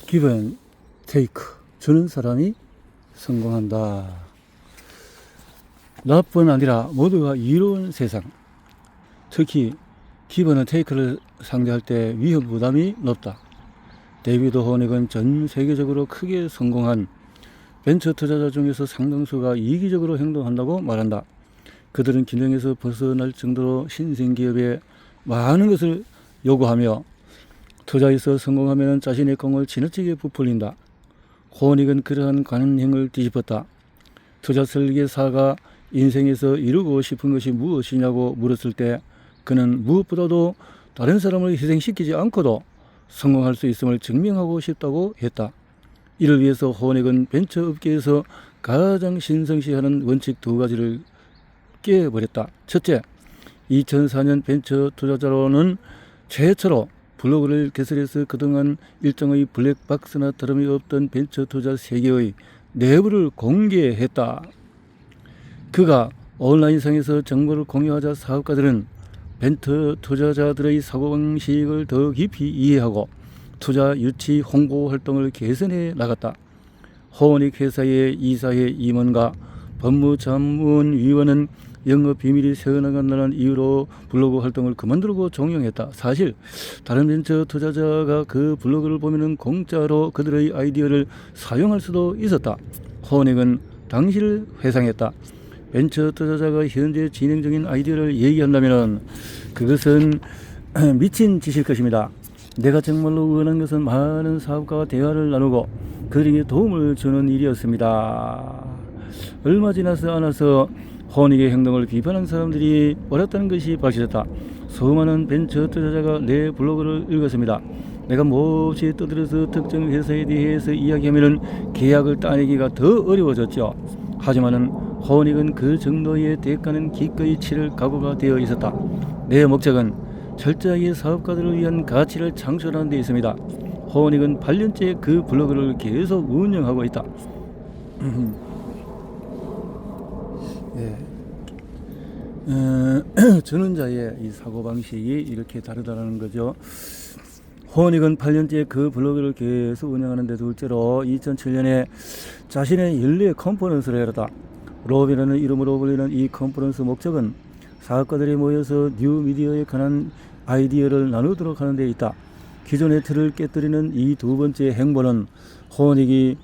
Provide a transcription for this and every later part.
기브 테이크 주는 사람이 성공한다. 나뿐 아니라 모두가 이로운 세상. 특히 기브는 테이크를 상대할 때 위험 부담이 높다. 데이비드 호닉은 전 세계적으로 크게 성공한 벤처 투자자 중에서 상당수가 이기적으로 행동한다고 말한다. 그들은 균형에서 벗어날 정도로 신생기업에 많은 것을 요구하며 투자에서 성공하면 자신의 공을 지나치게 부풀린다. 호닉은 그러한 관행을 뒤집었다. 투자 설계사가 인생에서 이루고 싶은 것이 무엇이냐고 물었을 때 그는 무엇보다도 다른 사람을 희생시키지 않고도 성공할 수 있음을 증명하고 싶다고 했다. 이를 위해서 호닉은 벤처업계에서 가장 신성시하는 원칙 2가지를 깨버렸다. 첫째, 2004년 벤처 투자자로는 최초로 블로그를 개설해서 그동안 일종의 블랙박스나 다름이 없던 벤처 투자 세계의 내부를 공개했다. 그가 온라인상에서 정보를 공유하자 사업가들은 벤처 투자자들의 사고방식을 더 깊이 이해하고 투자 유치 홍보 활동을 개선해 나갔다. 호닉 회사의 이사회 임원과 법무자문위원은 영업 비밀이 새어나간다는 이유로 블로그 활동을 그만두고 종용했다. 사실 다른 벤처 투자자가 그 블로그를 보면 공짜로 그들의 아이디어를 사용할 수도 있었다. 호닉은 당시를 회상했다. 벤처 투자자가 현재 진행 중인 아이디어를 얘기한다면 그것은 미친 짓일 것입니다. 내가 정말로 원하는 것은 많은 사업가와 대화를 나누고 그들에게 도움을 주는 일이었습니다. 얼마 지나서 않아서 호닉의 행동을 비판한 사람들이 옳았다는 것이 밝혀졌다. 수많은 벤처 투자자가 내 블로그를 읽었습니다. 내가 몹시 떠들어서 특정 회사에 대해서 이야기하면 계약을 따내기가 더 어려워졌죠. 하지만은 호닉은 그 정도의 대가는 기꺼이 치를 각오가 되어 있었다. 내 목적은 철저하게 사업가들을 위한 가치를 창출하는 데 있습니다. 호닉은 8년째 그 블로그를 계속 운영하고 있다. 예. 주는 자의 이 사고방식이 이렇게 다르다는 거죠. 호닉은 8년째 그 블로그를 계속 운영하는데 둘째로 2007년에 자신의 연례 컨퍼런스를 열었다. 로비라는 이름으로 불리는 이 컨퍼런스 목적은 사업가들이 모여서 뉴미디어에 관한 아이디어를 나누도록 하는 데 있다. 기존의 틀을 깨뜨리는 이 2번째 행보는 호닉이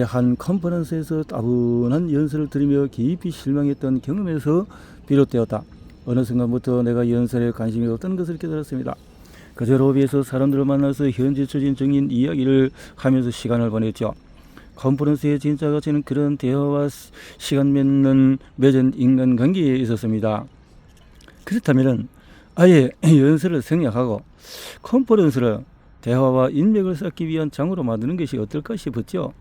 한 컨퍼런스에서 따분한 연설을 들으며 깊이 실망했던 경험에서 비롯되었다. 어느 순간부터 내가 연설에 관심이 없다는 것을 깨달았습니다. 그저 로비에서 사람들을 만나서 현재 추진 중인 이야기를 하면서 시간을 보냈죠. 컨퍼런스의 진짜 가치는 그런 대화와 시간 맺은 인간관계에 있었습니다. 그렇다면 아예 연설을 생략하고 컨퍼런스를 대화와 인맥을 쌓기 위한 장으로 만드는 것이 어떨까 싶었죠.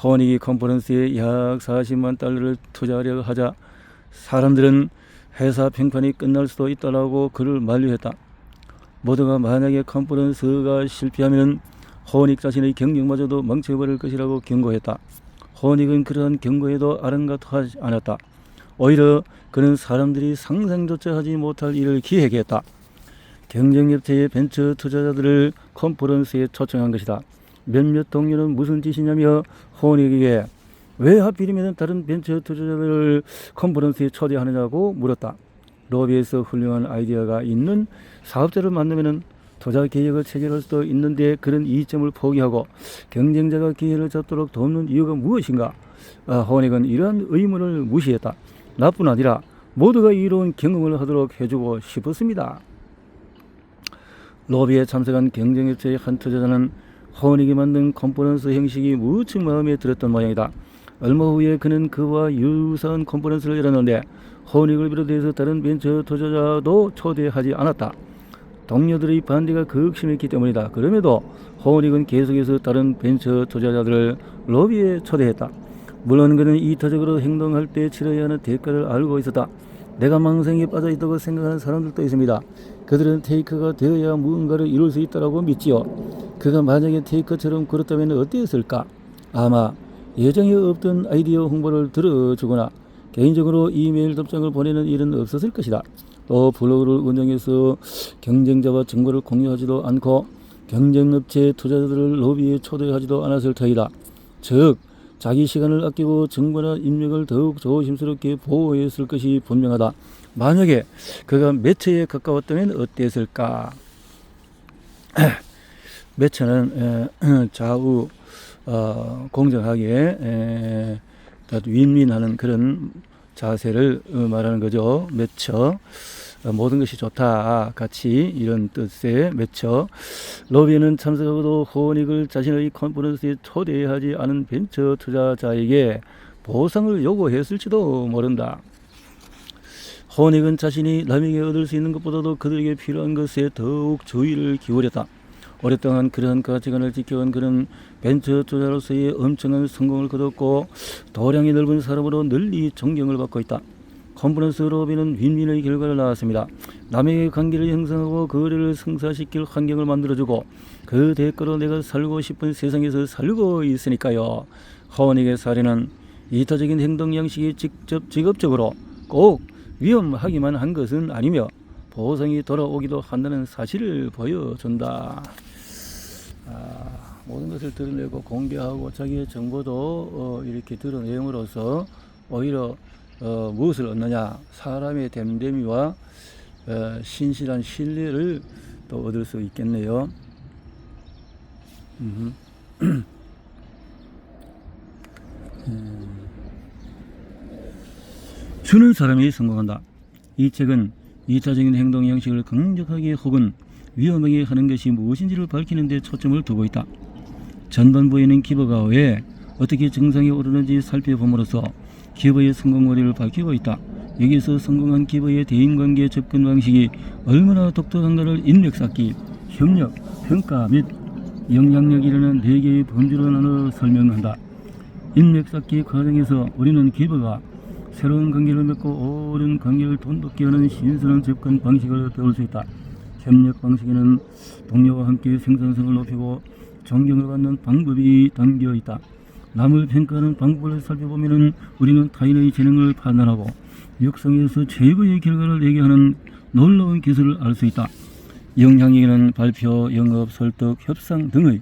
호닉이 컨퍼런스에 약 40만 달러를 투자하려 하자 사람들은 회사 평판이 끝날 수도 있다라고 그를 만류했다. 모두가 만약에 컨퍼런스가 실패하면 호닉 자신의 경력마저도 망쳐버릴 것이라고 경고했다. 호닉은 그러한 경고에도 아랑곳하지 않았다. 오히려 그는 사람들이 상상조차 하지 못할 일을 기획했다. 경쟁업체의 벤처 투자자들을 컨퍼런스에 초청한 것이다. 몇몇 동료는 무슨 짓이냐며 호닉에게 왜 하필이면 다른 벤처 투자자들을 컨퍼런스에 초대하느냐고 물었다. 로비에서 훌륭한 아이디어가 있는 사업자를 만나면 투자 계획을 체결할 수도 있는데 그런 이점을 포기하고 경쟁자가 기회를 잡도록 돕는 이유가 무엇인가? 호닉은 이러한 의문을 무시했다. 나뿐 아니라 모두가 이로운 경험을 하도록 해주고 싶었습니다. 로비에 참석한 경쟁업체의 한 투자자는 호닉이 만든 컨퍼런스 형식이 무척 마음에 들었던 모양이다. 얼마 후에 그는 그와 유사한 컨퍼런스를 열었는데 호닉을 비롯해서 다른 벤처 투자자도 초대하지 않았다. 동료들의 반대가 극심했기 때문이다. 그럼에도 호닉은 계속해서 다른 벤처 투자자들을 로비에 초대했다. 물론 그는 이타적으로 행동할 때 치러야 하는 대가를 알고 있었다. 내가 망상에 빠져 있다고 생각하는 사람들도 있습니다. 그들은 테이크가 되어야 무언가를 이룰 수 있다고 믿지요. 그가 만약에 테이크처럼 그렇다면 어땠을까? 아마 예정에 없던 아이디어 홍보를 들어주거나 개인적으로 이메일 답장을 보내는 일은 없었을 것이다. 또 블로그를 운영해서 경쟁자와 정보를 공유하지도 않고 경쟁업체 투자자들을 로비에 초대하지도 않았을 터이다. 즉 자기 시간을 아끼고 정보나 인맥을 더욱 조심스럽게 보호했을 것이 분명하다. 만약에 그가 매체에 가까웠다면 어땠을까? 매체는 좌우 공정하게 윈윈하는 그런 자세를 말하는 거죠. 매처. 모든 것이 좋다 같이 이런 뜻의 매처. 로비에는 참석하고도 호닉을 자신의 컨퍼런스에 초대하지 않은 벤처 투자자에게 보상을 요구했을지도 모른다. 호닉은 자신이 남에게 얻을 수 있는 것보다도 그들에게 필요한 것에 더욱 주의를 기울였다. 오랫동안 그러한 가치관을 지켜온 그런 벤처 투자로서의 엄청난 성공을 거뒀고 도량이 넓은 사람으로 널리 존경을 받고 있다. 컨퍼런스 로비는 윈윈의 결과를 낳았습니다. 남에게 관계를 형성하고 거래를 성사시킬 환경을 만들어주고 그 대가로 내가 살고 싶은 세상에서 살고 있으니까요. 호닉의 사례는 이타적인 행동 양식이 직업적으로 꼭 위험하기만 한 것은 아니며 보상이 돌아오기도 한다는 사실을 보여준다. 모든 것을 드러내고 공개하고 자기의 정보도 이렇게 드러내음으로써 오히려 무엇을 얻느냐? 사람의 됨됨이와 신실한 신뢰를 또 얻을 수 있겠네요. 주는 사람이 성공한다. 이 책은 이타적인 행동 양식을 강력하게 혹은 위험하게 하는 것이 무엇인지를 밝히는 데 초점을 두고 있다. 전반부에는 기버가 왜 어떻게 정상에 오르는지 살펴봄으로써 기버의 성공 원리를 밝히고 있다. 여기서 성공한 기버의 대인관계 접근 방식이 얼마나 독특한가를 인맥 쌓기, 협력, 평가 및 영향력이라는 4개의 범주로 나눠 설명한다. 인맥 쌓기 과정에서 우리는 기버가 새로운 관계를 맺고 오랜 관계를 돈독게 하는 신선한 접근 방식을 배울 수 있다. 협력 방식에는 동료와 함께 생산성을 높이고 존경을 받는 방법이 담겨 있다. 남을 평가하는 방법을 살펴보면 우리는 타인의 재능을 판단하고 육성에서 최고의 결과를 내게 하는 놀라운 기술을 알 수 있다. 영향력에는 발표, 영업, 설득, 협상 등의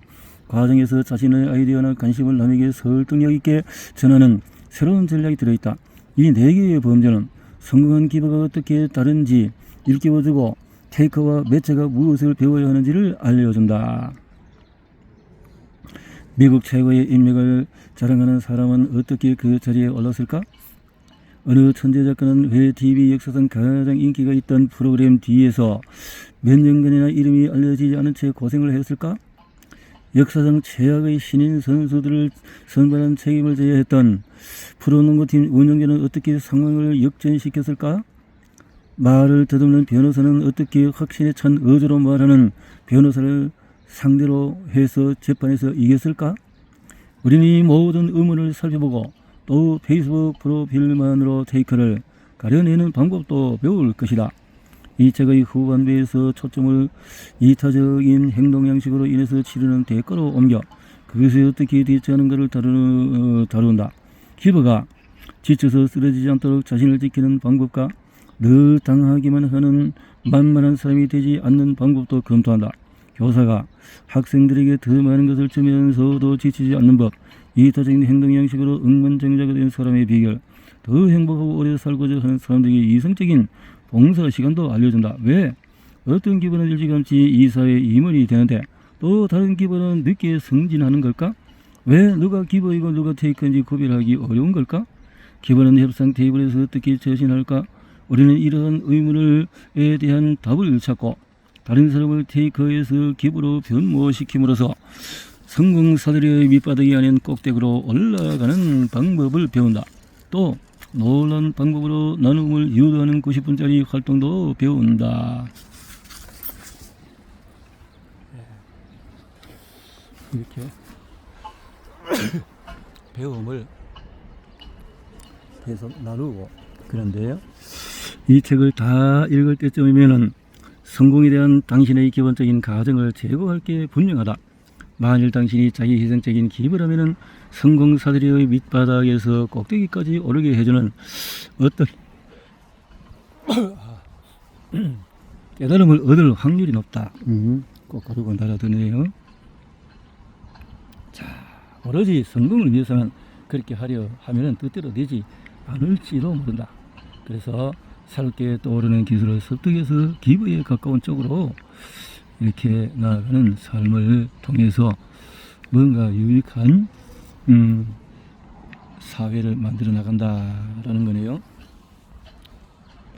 과정에서 자신의 아이디어나 관심을 남에게 설득력 있게 전하는 새로운 전략이 들어있다. 이 4개의 범죄는 성공한 기버가 어떻게 다른지 일깨워주고 테이커와 매체가 무엇을 배워야 하는지를 알려준다. 미국 최고의 인맥을 자랑하는 사람은 어떻게 그 자리에 올랐을까? 어느 천재 작가는 왜 TV 역사상 가장 인기가 있던 프로그램 뒤에서 몇 년간이나 이름이 알려지지 않은 채 고생을 했을까? 역사상 최악의 신인 선수들을 선발한 책임을 져야 했던 프로농구팀 운영자는 어떻게 상황을 역전시켰을까? 말을 더듬는 변호사는 어떻게 확신에 찬 어조로 말하는 변호사를 상대로 해서 재판에서 이겼을까? 우리는 이 모든 의문을 살펴보고 또 페이스북 프로필만으로 테이크를 가려내는 방법도 배울 것이다. 이 책의 후반부에서 초점을 이타적인 행동 양식으로 인해서 치르는 대가로 옮겨 그것에 어떻게 대처하는가를 다룬다. 기버가 지쳐서 쓰러지지 않도록 자신을 지키는 방법과 늘 당하기만 하는 만만한 사람이 되지 않는 방법도 검토한다. 교사가 학생들에게 더 많은 것을 주면서도 지치지 않는 법, 이타적인 행동 양식으로 억만장자가 된 사람의 비결, 더 행복하고 오래 살고자 하는 사람들에게 이성적인 봉사 시간도 알려준다. 왜? 어떤 기분은 일찌감치 이 사회의 임원이 되는데 또 다른 기분은 늦게 승진하는 걸까? 왜 누가 기버이고 누가 테이크인지 구별하기 어려운 걸까? 기버는 협상 테이블에서 어떻게 처신할까? 우리는 이러한 의문에 대한 답을 찾고 다른 사람을 테이커에서 기부로 변모시킴으로써 성공사들의 밑바닥이 아닌 꼭대기로 올라가는 방법을 배운다. 또 놀라운 방법으로 나눔을 유도하는 90분짜리 활동도 배운다. 이렇게 배움을 계속 나누고 그런데요. 이 책을 다 읽을 때쯤이면은 성공에 대한 당신의 기본적인 가정을 제거할 게 분명하다. 만일 당신이 자기 희생적인 기부라면은 성공사들의 밑바닥에서 꼭대기까지 오르게 해주는 어떤 깨달음을 얻을 확률이 높다. 꼭 꽃가루가 날아드네요. 자, 오로지 성공을 위해서는 그렇게 하려 하면은 뜻대로 되지 않을지도 모른다. 그래서 새롭게 떠오르는 기술을 습득해서 기부에 가까운 쪽으로 이렇게 나아가는 삶을 통해서 뭔가 유익한 사회를 만들어 나간다라는 거네요.